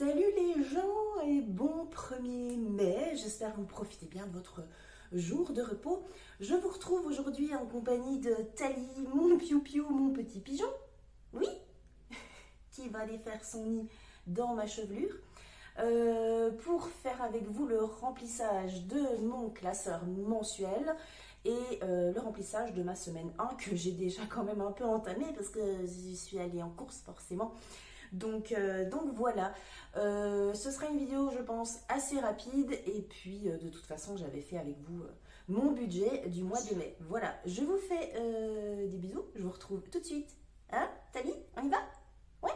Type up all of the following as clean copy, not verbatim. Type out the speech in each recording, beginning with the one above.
Salut les gens et bon 1er mai, j'espère que vous profitez bien de votre jour de repos. Je vous retrouve aujourd'hui en compagnie de Tali, mon piou-piou, mon petit pigeon, oui, qui va aller faire son nid dans ma chevelure, pour faire avec vous le remplissage de mon classeur mensuel et le remplissage de ma semaine 1 que j'ai déjà quand même un peu entamé parce que j'y suis allée en course forcément. Donc voilà, ce sera une vidéo je pense assez rapide et puis de toute façon j'avais fait avec vous mon budget du mois de mai. Voilà, je vous fais des bisous, je vous retrouve tout de suite. Hein, Tali, on y va? Ouais.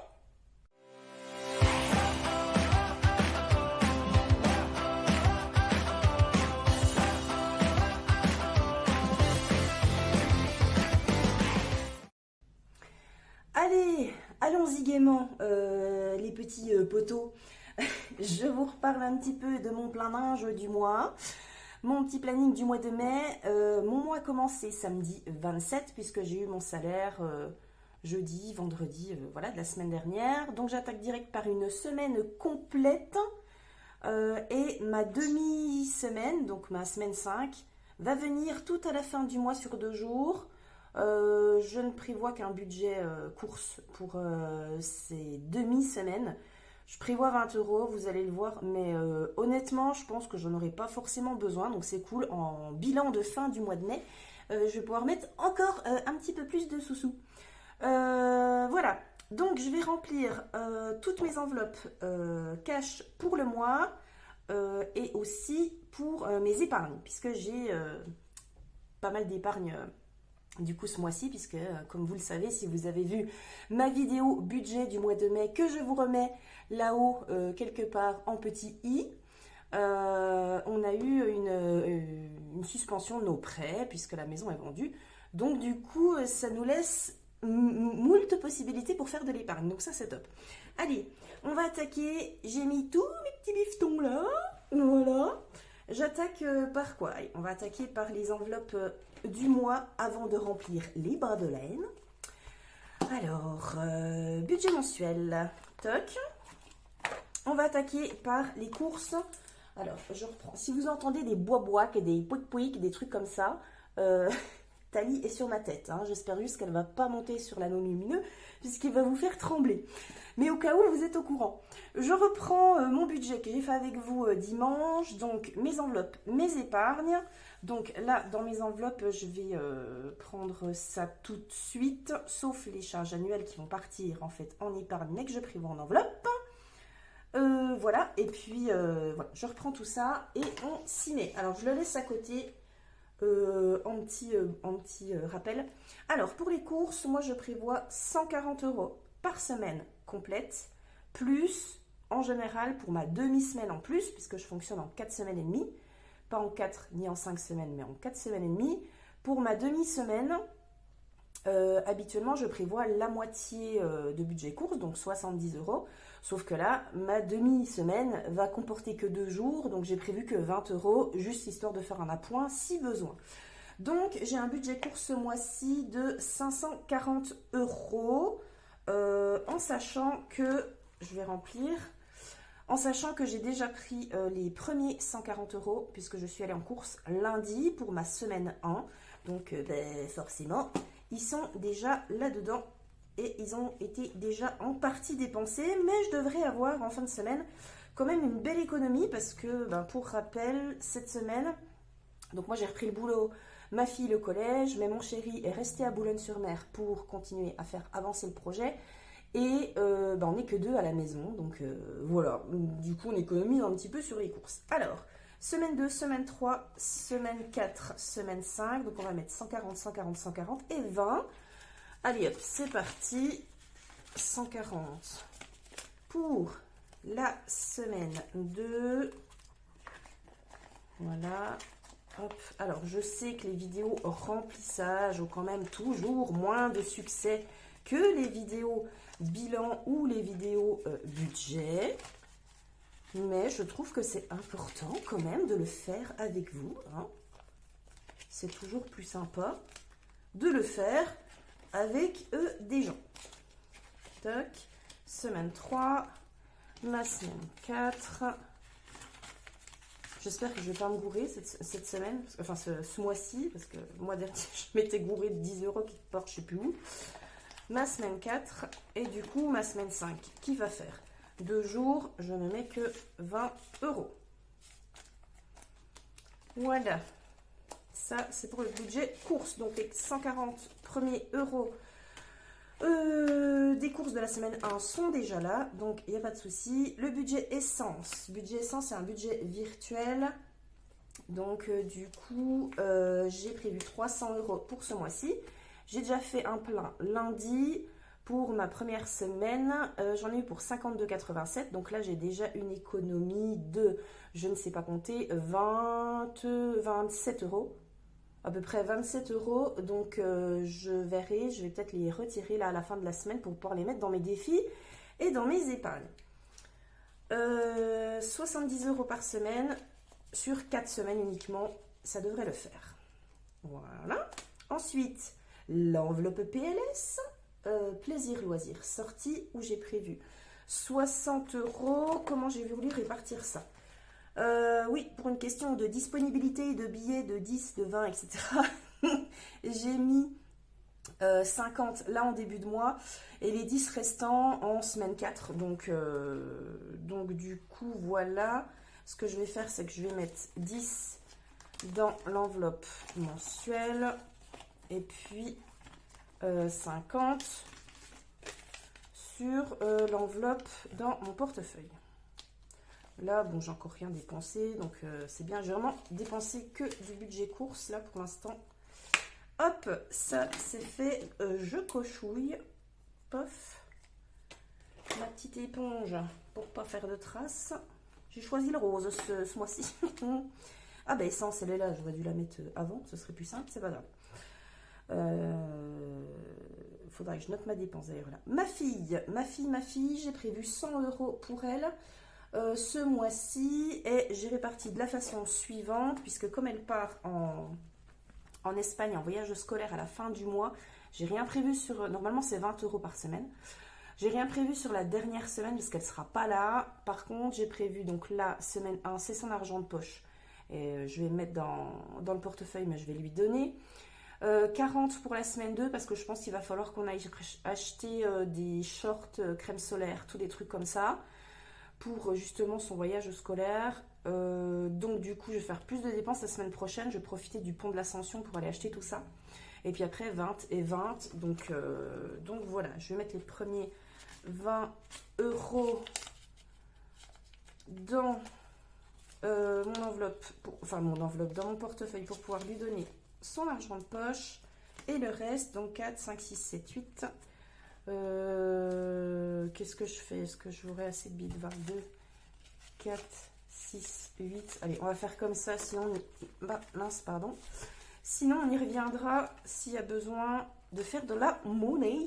Allez, allons-y gaiement, les petits poteaux. Je vous reparle un petit peu de mon plein linge du mois. Mon petit planning du mois de mai. Mon mois a commencé samedi 27 puisque j'ai eu mon salaire jeudi, vendredi, voilà, de la semaine dernière. Donc j'attaque direct par une semaine complète. Et ma demi-semaine, donc ma semaine 5, va venir tout à la fin du mois sur 2 jours. Je ne prévois qu'un budget course pour ces demi-semaines. Je prévois 20 €, vous allez le voir, mais honnêtement, je pense que j'en aurai pas forcément besoin, donc c'est cool. En bilan de fin du mois de mai, je vais pouvoir mettre encore un petit peu plus de sous-sous. Voilà, donc je vais remplir toutes mes enveloppes cash pour le mois et aussi pour mes épargnes, puisque j'ai pas mal d'épargne du coup ce mois-ci, puisque comme vous le savez, si vous avez vu ma vidéo budget du mois de mai que je vous remets là-haut quelque part en petit i, on a eu une suspension de nos prêts puisque la maison est vendue, donc du coup ça nous laisse moult possibilités pour faire de l'épargne, donc ça c'est top. Allez, on va attaquer, j'ai mis tous mes petits bifetons là, voilà. J'attaque par quoi? On va attaquer par les enveloppes du mois avant de remplir les bas de laine. Alors, budget mensuel, toc. On va attaquer par les courses. Alors, je reprends. Si vous entendez des bois-bois, des pouic-pouic, des trucs comme ça, Tali est sur ma tête. Hein. J'espère juste qu'elle ne va pas monter sur l'anneau lumineux, puisqu'il va vous faire trembler. Mais au cas où, vous êtes au courant. Je reprends mon budget que j'ai fait avec vous dimanche. Donc, mes enveloppes, mes épargnes. Donc là, dans mes enveloppes, je vais prendre ça tout de suite. Sauf les charges annuelles qui vont partir en fait en épargne, mais que je prévois en enveloppe. Voilà, et puis voilà, je reprends tout ça et on s'y met. Alors, je le laisse à côté en petit rappel. Alors, pour les courses, moi, je prévois 140 € par semaine complète, plus en général pour ma demi-semaine en plus, puisque je fonctionne en 4 semaines et demie, pas en 4 ni en 5 semaines, mais en 4 semaines et demie. Pour ma demi-semaine, habituellement, je prévois la moitié de budget course, donc 70 €. Sauf que là, ma demi-semaine va comporter que 2 jours, donc j'ai prévu que 20 €, juste histoire de faire un appoint si besoin. Donc, j'ai un budget course ce mois-ci de 540 €, en sachant que, je vais remplir, en sachant que j'ai déjà pris les premiers 140 € puisque je suis allée en course lundi pour ma semaine 1. Donc, forcément, ils sont déjà là-dedans et ils ont été déjà en partie dépensés. Mais je devrais avoir en fin de semaine quand même une belle économie parce que, pour rappel, cette semaine, donc moi j'ai repris le boulot, ma fille le collège, mais mon chéri est resté à Boulogne-sur-Mer pour continuer à faire avancer le projet. Et on n'est que 2 à la maison, donc voilà, du coup on économise un petit peu sur les courses. Alors, semaine 2, semaine 3, semaine 4, semaine 5, donc on va mettre 140, 140, 140 et 20. Allez hop, c'est parti, 140 pour la semaine 2, voilà. Hop. Alors, je sais que les vidéos remplissage ont quand même toujours moins de succès que les vidéos bilan ou les vidéos budget. Mais je trouve que c'est important quand même de le faire avec vous. Hein. C'est toujours plus sympa de le faire avec des gens. Toc. Semaine 3. ma semaine 4. J'espère que je ne vais pas me gourer cette semaine, enfin ce mois-ci, parce que le mois dernier, je m'étais gourée de 10 € qui part, je ne sais plus où. Ma semaine 4 et du coup ma semaine 5 qui va faire 2 jours, je ne mets que 20 €. Voilà, ça c'est pour le budget course, donc les 140 premiers euros des courses de la semaine 1 sont déjà là, donc il n'y a pas de souci. Le budget essence, c'est un budget virtuel, donc du coup j'ai prévu 300 € pour ce mois-ci. J'ai déjà fait un plein lundi pour ma première semaine, j'en ai eu pour 52,87, donc là j'ai déjà une économie de, je ne sais pas compter, 27 €. À peu près 27 €, donc je verrai, je vais peut-être les retirer là à la fin de la semaine pour pouvoir les mettre dans mes défis et dans mes épargnes. 70 € par semaine, sur 4 semaines uniquement, ça devrait le faire. Voilà. Ensuite, l'enveloppe PLS, plaisir loisir, sortie, où j'ai prévu 60 €. Comment j'ai voulu répartir ça? Oui, pour une question de disponibilité de billets de 10, de 20, etc. J'ai mis 50 là en début de mois et les 10 restants en semaine 4. Donc du coup, voilà. Ce que je vais faire, c'est que je vais mettre 10 dans l'enveloppe mensuelle et puis 50 sur l'enveloppe dans mon portefeuille. Là, bon, j'ai encore rien dépensé, donc c'est bien. J'ai vraiment dépensé que du budget course, là, pour l'instant. Hop, ça, c'est fait. Je cochouille. Pof. Ma petite éponge pour pas faire de traces. J'ai choisi le rose ce mois-ci. Ah, ben, essence, elle est là. J'aurais dû la mettre avant. Ce serait plus simple. C'est pas grave. Faudrait que je note ma dépense, d'ailleurs, là. Ma fille. J'ai prévu 100 € pour elle. Ce mois-ci et j'ai réparti de la façon suivante, puisque comme elle part en Espagne en voyage scolaire à la fin du mois, j'ai rien prévu sur, normalement c'est 20 € par semaine, j'ai rien prévu sur la dernière semaine parce qu'elle sera pas là. Par contre j'ai prévu donc la semaine 1 c'est son argent de poche et je vais mettre dans le portefeuille, mais je vais lui donner 40 pour la semaine 2 parce que je pense qu'il va falloir qu'on aille acheter des shorts, crème solaire, tous des trucs comme ça pour justement son voyage scolaire. Donc du coup je vais faire plus de dépenses la semaine prochaine, je vais profiter du pont de l'Ascension pour aller acheter tout ça, et puis après 20 et 20, donc voilà, je vais mettre les premiers 20 € dans mon enveloppe, dans mon portefeuille pour pouvoir lui donner son argent de poche, et le reste, donc 4, 5, 6, 7, 8. Qu'est-ce que je fais? Est-ce que j'aurai assez de billes? 22, 4, 6, 8. Allez, on va faire comme ça, sinon... Bah, mince, pardon. Sinon, on y reviendra s'il y a besoin de faire de la monnaie.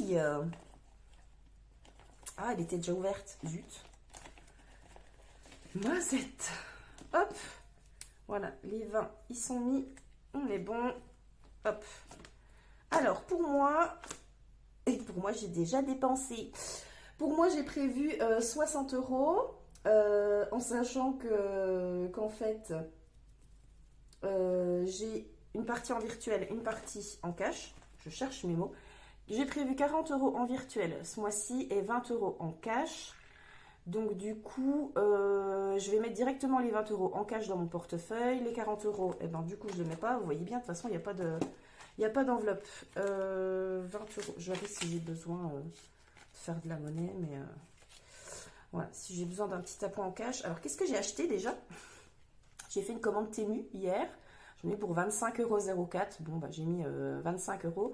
Ah, elle était déjà ouverte. Zut. Mazette. Hop. Voilà, les 20, ils sont mis. On est bon. Hop. Alors, pour moi, j'ai déjà dépensé. Pour moi, j'ai prévu 60 €, en sachant qu'en fait, j'ai une partie en virtuel, une partie en cash. Je cherche mes mots. J'ai prévu 40 € en virtuel ce mois-ci et 20 € en cash. Donc du coup, je vais mettre directement les 20 € en cash dans mon portefeuille. Les 40 €, et ben du coup, je ne les mets pas. Vous voyez bien, de toute façon, il n'y a pas de... Il n'y a pas d'enveloppe. 20 €. Je verrai si j'ai besoin de faire de la monnaie. Mais voilà, si j'ai besoin d'un petit appoint en cash. Alors, qu'est-ce que j'ai acheté déjà? J'ai fait une commande Temu hier. J'en ai pour 25,04 €. Bon, bah, j'ai mis 25 €.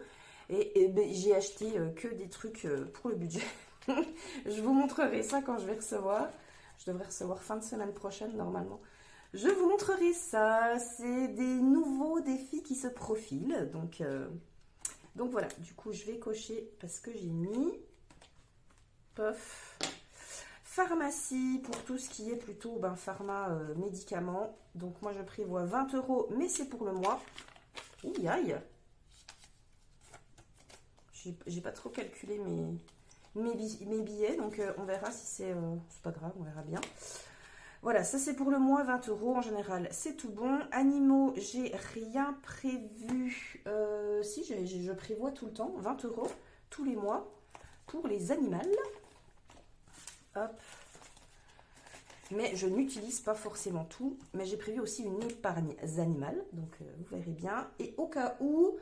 Et ben, j'ai acheté que des trucs pour le budget. Je vous montrerai ça quand je vais recevoir. Je devrais recevoir fin de semaine prochaine, normalement. Je vous montrerai ça, c'est des nouveaux défis qui se profilent. Donc voilà, du coup je vais cocher parce que j'ai mis pof. Pharmacie pour tout ce qui est plutôt pharma, médicaments. Donc moi je prévois 20 €, mais c'est pour le mois. Ouh, aïe. J'ai pas trop calculé mes billets. Donc on verra si c'est pas grave, on verra bien. Voilà, ça c'est pour le mois, 20 € en général, c'est tout bon. Animaux, j'ai rien prévu. Si, je prévois tout le temps, 20 € tous les mois pour les animaux. Hop. Mais je n'utilise pas forcément tout. Mais j'ai prévu aussi une épargne animale. Donc vous verrez bien. Et au cas où,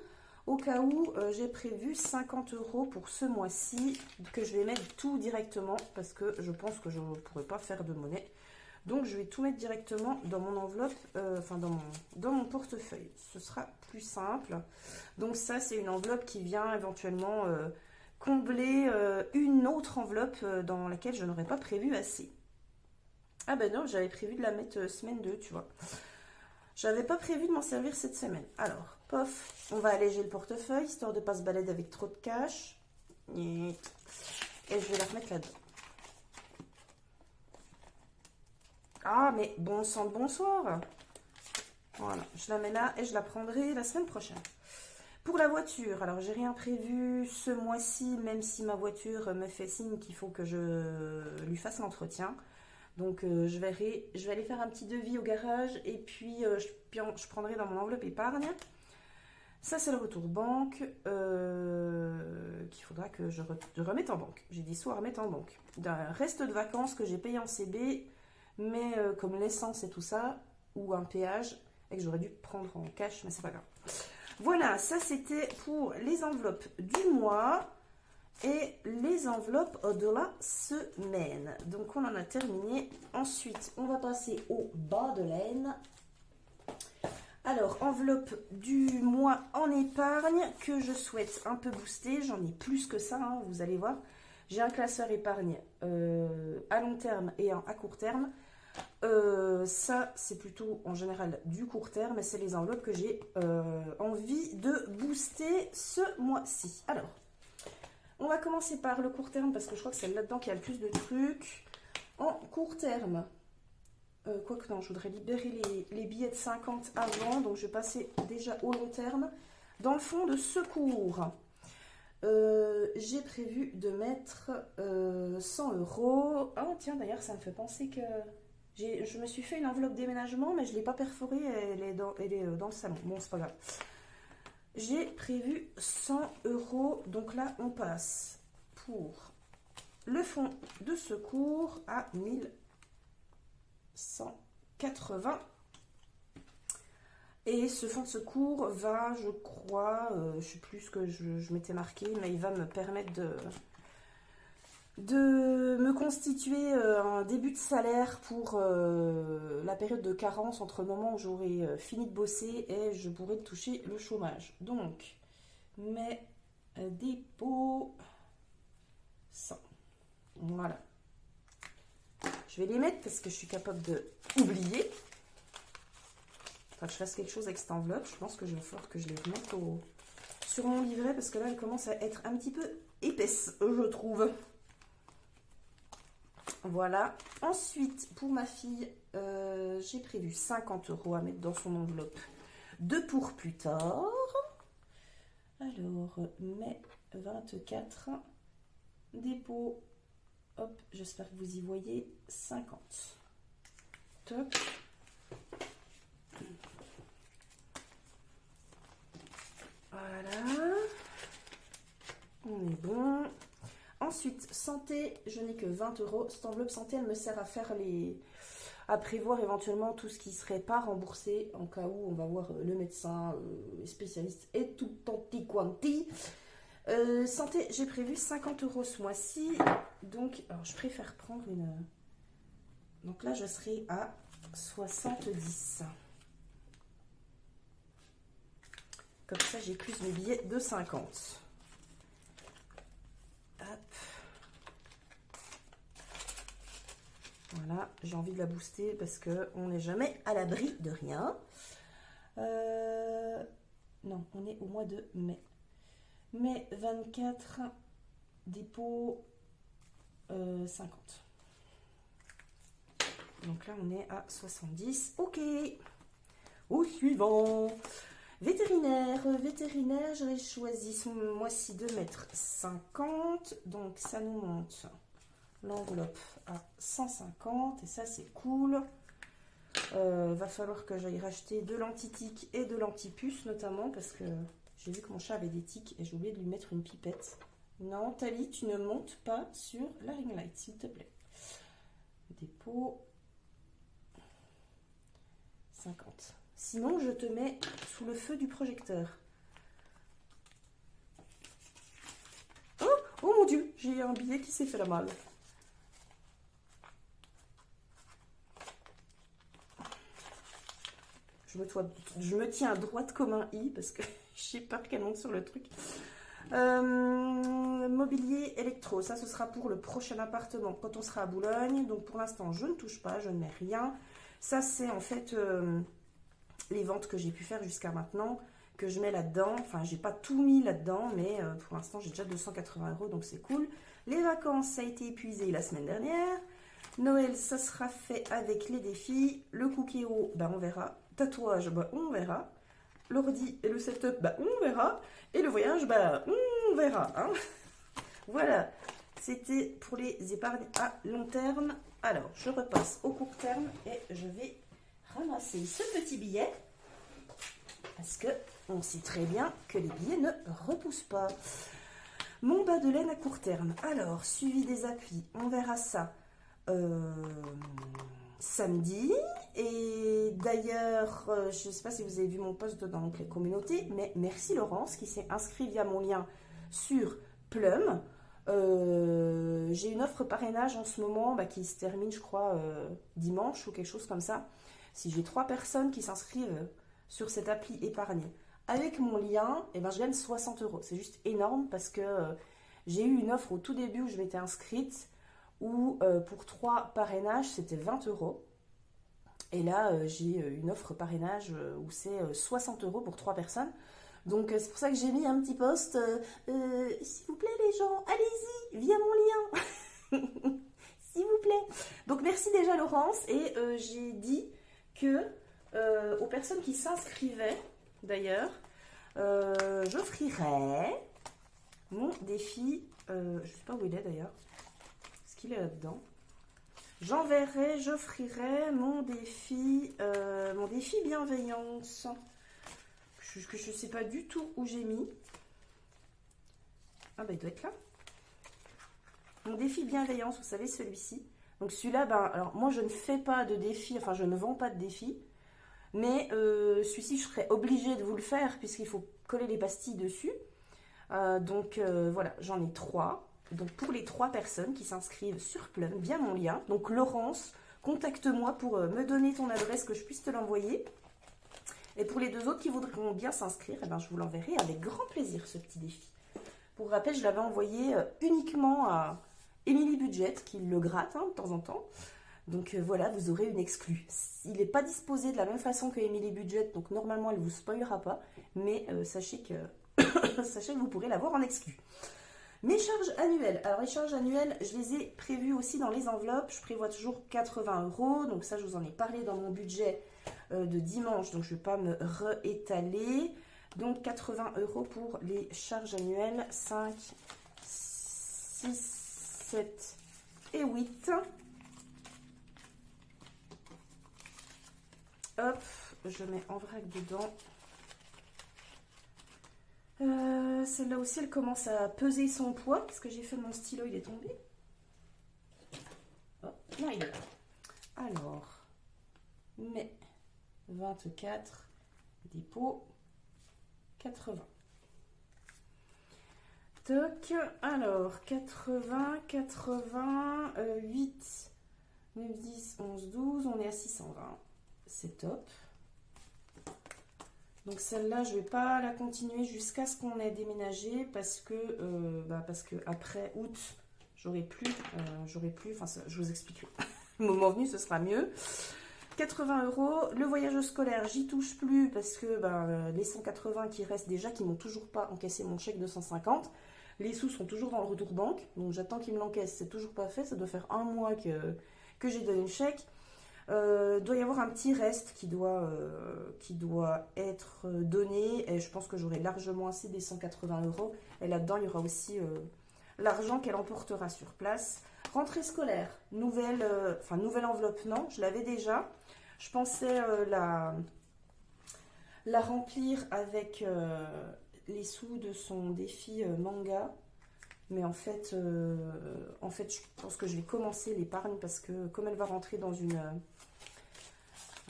j'ai prévu 50 € pour ce mois-ci. Que je vais mettre tout directement. Parce que je pense que je ne pourrai pas faire de monnaie. Donc je vais tout mettre directement dans mon enveloppe. Enfin dans mon portefeuille. Ce sera plus simple. Donc ça c'est une enveloppe qui vient éventuellement combler une autre enveloppe dans laquelle je n'aurais pas prévu assez. Ah ben non, j'avais prévu de la mettre semaine 2, tu vois. J'avais pas prévu de m'en servir cette semaine. Alors, pof, on va alléger le portefeuille, histoire de ne pas se balader avec trop de cash. Et je vais la remettre là-dedans. Ah, mais bon sang de bonsoir. Voilà, je la mets là et je la prendrai la semaine prochaine. Pour la voiture, alors j'ai rien prévu ce mois-ci, même si ma voiture me fait signe qu'il faut que je lui fasse l'entretien. Donc je vais aller faire un petit devis au garage et puis je prendrai dans mon enveloppe épargne. Ça c'est le retour banque qu'il faudra que je remette en banque. J'ai dit soit remettre en banque. D'un reste de vacances que j'ai payé en CB, mais comme l'essence et tout ça, ou un péage, et que j'aurais dû prendre en cash, mais c'est pas grave. Voilà, ça c'était pour les enveloppes du mois. Et les enveloppes de la semaine. Donc on en a terminé. Ensuite, on va passer au bas de laine. Alors, enveloppe du mois en épargne que je souhaite un peu booster. J'en ai plus que ça, hein, vous allez voir. J'ai un classeur épargne à long terme et un à court terme. Ça, c'est plutôt en général du court terme. C'est les enveloppes que j'ai envie de booster ce mois-ci. Alors, on va commencer par le court terme parce que je crois que c'est là-dedans qu'il y a le plus de trucs. En court terme, quoique non, je voudrais libérer les billets de 50 avant. Donc je vais passer déjà au long terme. Dans le fonds de secours, j'ai prévu de mettre 100 €. Oh tiens, d'ailleurs, ça me fait penser que je me suis fait une enveloppe déménagement, mais je ne l'ai pas perforée. Elle est dans le salon. Bon, c'est pas grave. J'ai prévu 100 €, donc là on passe pour le fonds de secours à 1180. Et ce fonds de secours va, je crois, je ne sais plus ce que je m'étais marqué, mais il va me permettre de me constituer un début de salaire pour la période de carence entre le moment où j'aurai fini de bosser et je pourrai toucher le chômage. Donc, mes dépôts 100. Voilà. Je vais les mettre parce que je suis capable de oublier. Enfin, que je fasse quelque chose avec cette enveloppe. Je pense que je vais falloir que je les remette sur mon livret parce que là, elle commence à être un petit peu épaisse, je trouve. Voilà. Ensuite, pour ma fille, j'ai prévu 50 € à mettre dans son enveloppe de pour plus tard. Alors, mai 24, dépôt, hop, j'espère que vous y voyez, 50. Top. Voilà. On est bon. Ensuite, santé, je n'ai que 20 €. Cette enveloppe santé, elle me sert à faire à prévoir éventuellement tout ce qui ne serait pas remboursé en cas où on va voir le médecin, les spécialistes et tout tanti quanti. Santé, j'ai prévu 50 € ce mois-ci. Donc, alors, je préfère prendre une... Donc là, je serai à 70. Comme ça, j'écluse mes billets de 50. Hop. Voilà, j'ai envie de la booster parce qu'on n'est jamais à l'abri de rien. Non, on est au mois de mai. Mai 24, dépôt 50. Donc là, on est à 70. Ok. Au suivant. Vétérinaire, j'aurais choisi ce mois-ci de mettre 50. Donc ça nous monte l'enveloppe à 150 et ça c'est cool. Va falloir que j'aille racheter de l'anti-tic et de l'anti-puce notamment parce que j'ai vu que mon chat avait des tics et j'ai oublié de lui mettre une pipette. Non, Thalie, tu ne montes pas sur la ring light, s'il te plaît. Dépôt 50. Sinon, je te mets sous le feu du projecteur. Oh, oh mon Dieu, j'ai un billet qui s'est fait la malle. Je me tiens droite comme un i parce que j'ai peur qu'elle monte sur le truc. Mobilier électro, ça ce sera pour le prochain appartement quand on sera à Boulogne. Donc pour l'instant, je ne touche pas, je ne mets rien. Ça, c'est en fait les ventes que j'ai pu faire jusqu'à maintenant, que je mets là-dedans. Enfin, j'ai pas tout mis là-dedans, mais pour l'instant, j'ai déjà 280 €, donc c'est cool. Les vacances, ça a été épuisé la semaine dernière. Noël, ça sera fait avec les défis. Le cookéo, ben on verra. Tatouage, ben on verra. L'ordi et le setup, ben on verra. Et le voyage, ben on verra. Hein. Voilà, c'était pour les épargnes à long terme. Alors, je repasse au court terme et je vais ramasser ce petit billet parce que on sait très bien que les billets ne repoussent pas. Mon bas de laine à court terme. Alors, suivi des appuis, on verra ça samedi. Et d'ailleurs, je ne sais pas si vous avez vu mon post dans l'onglet communauté, mais merci Laurence qui s'est inscrit via mon lien sur Plum. J'ai une offre parrainage en ce moment qui se termine, je crois, dimanche ou quelque chose comme ça. Si j'ai 3 personnes qui s'inscrivent sur cette appli épargne avec mon lien, et ben, je gagne 60 €. C'est juste énorme parce que j'ai eu une offre au tout début où je m'étais inscrite où pour 3 parrainages, c'était 20 €. Et là, j'ai une offre parrainage où c'est 60 € pour 3 personnes. Donc, c'est pour ça que j'ai mis un petit post. S'il vous plaît, les gens, allez-y, via mon lien. S'il vous plaît. Donc, merci déjà, Laurence. Et j'ai dit que aux personnes qui s'inscrivaient, d'ailleurs, j'offrirais mon défi. Je ne sais pas où il est, d'ailleurs. Est-ce qu'il est là-dedans? J'offrirai mon défi bienveillance. Que je ne sais pas du tout où j'ai mis. Ah bah il doit être là. Mon défi bienveillance, vous savez, celui-ci. Donc celui-là, ben, alors moi je ne fais pas de défi, enfin je ne vends pas de défi. Mais celui-ci, je serais obligée de vous le faire puisqu'il faut coller les pastilles dessus. Donc voilà, j'en ai 3. Donc pour les 3 personnes qui s'inscrivent sur Plum, via mon lien. Donc Laurence, contacte-moi pour me donner ton adresse que je puisse te l'envoyer. Et pour les 2 autres qui voudront bien s'inscrire, eh ben, je vous l'enverrai avec grand plaisir ce petit défi. Pour rappel, je l'avais envoyé uniquement à Émilie Budget, qui le gratte de temps en temps. Donc voilà, vous aurez une exclue. Il n'est pas disposé de la même façon que Émilie Budget, donc normalement elle ne vous spoilera pas. Mais sachez que vous pourrez l'avoir en exclu. Mes charges annuelles. Alors les charges annuelles, je les ai prévues aussi dans les enveloppes. Je prévois toujours 80 €. Donc ça, je vous en ai parlé dans mon budget de dimanche. Donc je ne vais pas me réétaler. Donc 80 € pour les charges annuelles. 5, 6, 7 et 8. Hop, je mets en vrac dedans. Celle-là aussi, elle commence à peser son poids. Qu'est-ce que j'ai fait de mon stylo? Il est tombé. Oh, non, il est là. Alors, mai 24, dépôt 80. Toc, alors 80, 8, 9, 10, 11, 12, on est à 620. C'est top. Donc celle-là, je ne vais pas la continuer jusqu'à ce qu'on ait déménagé parce que après août, j'aurai plus, enfin je vous expliquerai. Le moment venu, ce sera mieux. 80 €. Le voyage scolaire, j'y touche plus parce que les 180 qui restent déjà, qui m'ont toujours pas encaissé mon chèque de 150. Les sous sont toujours dans le retour banque, donc j'attends qu'ils me l'encaissent. C'est toujours pas fait, ça doit faire un mois que j'ai donné le chèque. Doit y avoir un petit reste qui doit être donné. Et je pense que j'aurai largement assez des 180 euros. Et là-dedans, il y aura aussi l'argent qu'elle emportera sur place. Rentrée scolaire, nouvelle enveloppe, non, je l'avais déjà. Je pensais la remplir avec les sous de son défi manga. Mais en fait, je pense que je vais commencer l'épargne parce que comme elle va rentrer dans une...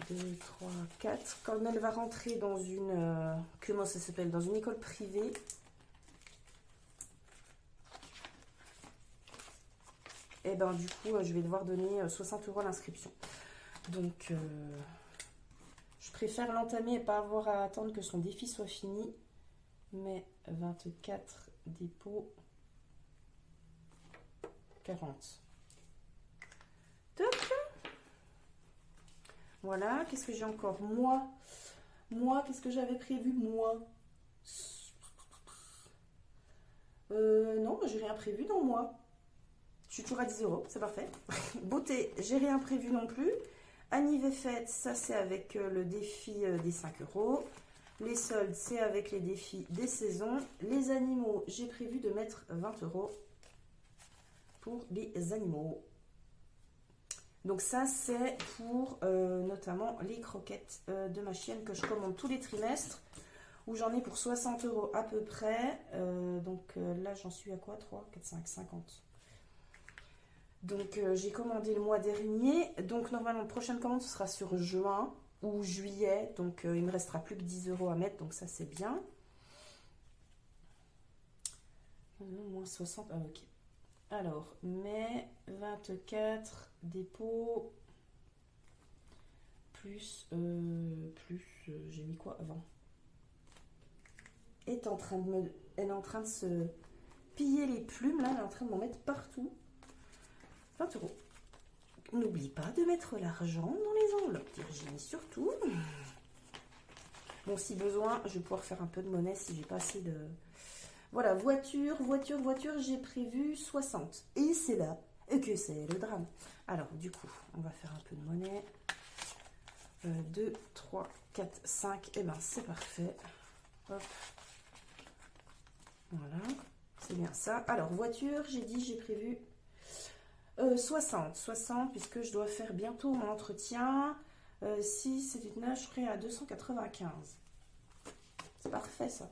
2, 3, 4. Comme elle va rentrer dans une... comment ça s'appelle? Dans une école privée. Et ben du coup, je vais devoir donner 60 euros à l'inscription. Donc, je préfère l'entamer et pas avoir à attendre que son défi soit fini. Mais 24 dépôts, 40. Top. Voilà, qu'est-ce que j'ai encore? Moi, qu'est-ce que j'avais prévu? Non, j'ai rien prévu dans moi. Je suis toujours à 10 euros, c'est parfait. Beauté, j'ai rien prévu non plus. Anniv et fête, ça c'est avec le défi des 5 euros. Les soldes, c'est avec les défis des saisons. Les animaux, j'ai prévu de mettre 20 euros pour les animaux. Donc ça, c'est pour notamment les croquettes de ma chienne que je commande tous les trimestres, où j'en ai pour 60 euros à peu près. Donc là, j'en suis à quoi? 3, 4, 5, 50. Donc j'ai commandé le mois dernier. Donc normalement, la prochaine commande, ce sera sur juin ou juillet. Donc il me restera plus que 10 euros à mettre. Donc ça, c'est bien. Moins 60. Ah, ok. Alors, mai 24 dépôt plus j'ai mis quoi avant? Elle est en train de se piller les plumes là, elle est en train de m'en mettre partout. 20 euros. N'oublie pas de mettre l'argent dans les enveloppes, Virginie, surtout. Bon, si besoin, je vais pouvoir faire un peu de monnaie si j'ai pas assez de... Voilà, voiture, j'ai prévu 60. Et c'est là que c'est le drame. Alors, du coup, on va faire un peu de monnaie. 2, 3, 4, 5. Et ben, c'est parfait. Hop. Voilà, c'est bien ça. Alors, voiture, j'ai prévu 60. 60, puisque je dois faire bientôt mon entretien. Si c'est une nage, je serai à 295. C'est parfait, ça.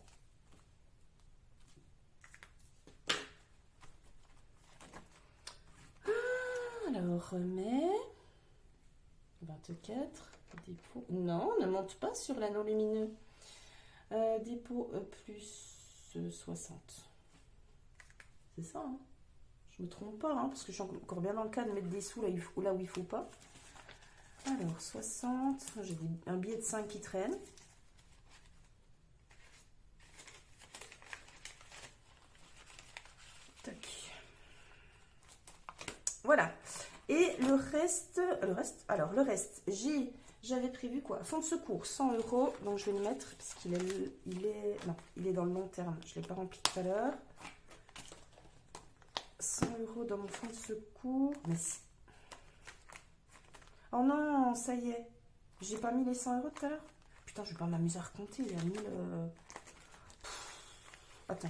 Alors, mai 24, dépôt. Non, ne monte pas sur l'anneau lumineux. Dépôt plus 60. C'est ça, hein? Je me trompe pas, hein, parce que je suis encore bien dans le cas de mettre des sous là où il faut pas. Alors, 60. J'ai un billet de 5 qui traîne. Tac. Voilà. Et le reste, j'avais prévu quoi? Fonds de secours, 100 euros. Donc je vais le mettre parce qu'il est dans le long terme. Je ne l'ai pas rempli tout à l'heure. 100 euros dans mon fonds de secours. Mais oh non, ça y est. J'ai pas mis les 100 euros tout à l'heure. Putain, je vais pas m'amuser à recompter. Il y a 1000... Attends.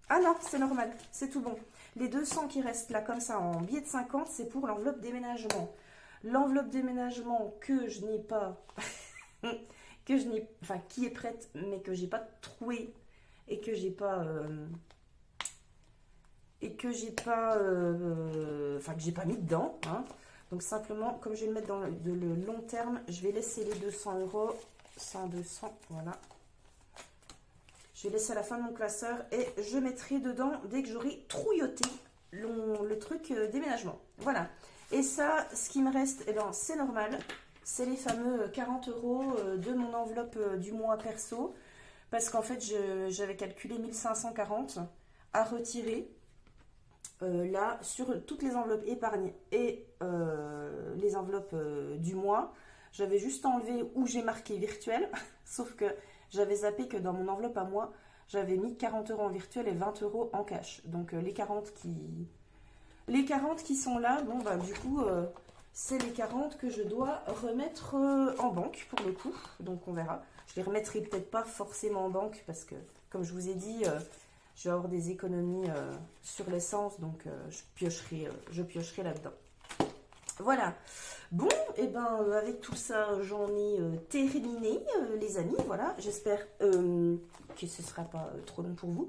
Ah non, c'est normal. C'est tout bon. Les 200 qui restent là comme ça en billet de 50, c'est pour l'enveloppe déménagement. L'enveloppe déménagement que je n'ai pas, qui est prête, mais que j'ai pas trouvé et que j'ai pas, que j'ai pas mis dedans. Hein. Donc simplement, comme je vais le mettre dans le long terme, je vais laisser les 200 euros, 100, 200, voilà. Je vais laisser à la fin de mon classeur et je mettrai dedans dès que j'aurai trouilloté le truc déménagement. Voilà. Et ça, ce qui me reste, eh ben, c'est normal. C'est les fameux 40 euros de mon enveloppe du mois perso. Parce qu'en fait, j'avais calculé 1540 à retirer. Là, sur toutes les enveloppes épargne et les enveloppes du mois, j'avais juste enlevé où j'ai marqué virtuel. Sauf que j'avais zappé que dans mon enveloppe à moi, j'avais mis 40 euros en virtuel et 20 euros en cash. Donc les 40 qui sont là, bon bah du coup, c'est les 40 que je dois remettre en banque pour le coup. Donc on verra. Je les remettrai peut-être pas forcément en banque parce que, comme je vous ai dit, je vais avoir des économies sur l'essence. Donc je piocherai là-dedans. Voilà. Bon, et ben avec tout ça, j'en ai terminé, les amis. Voilà, j'espère que ce ne sera pas trop long pour vous.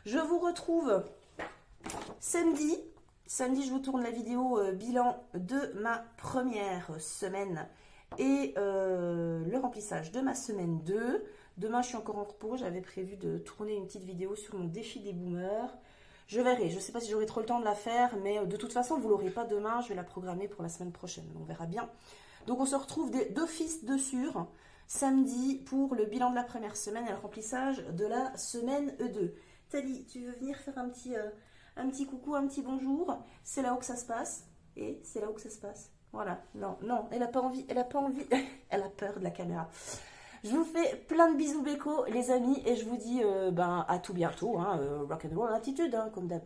Je vous retrouve samedi. Samedi, je vous tourne la vidéo bilan de ma première semaine et le remplissage de ma semaine 2. Demain, je suis encore en repos. J'avais prévu de tourner une petite vidéo sur mon défi des boomers. Je verrai. Je ne sais pas si j'aurai trop le temps de la faire, mais de toute façon, vous ne l'aurez pas demain. Je vais la programmer pour la semaine prochaine. On verra bien. Donc, on se retrouve d'office dessus samedi pour le bilan de la première semaine et le remplissage de la semaine 2. Tali, tu veux venir faire un petit coucou, un petit bonjour? C'est là où que ça se passe. Et c'est là où que ça se passe. Voilà. Non, non, elle n'a pas envie. Elle n'a pas envie. Elle a peur de la caméra. Je vous fais plein de bisous béco, les amis, et je vous dis à tout bientôt. Rock and roll attitude, comme d'hab.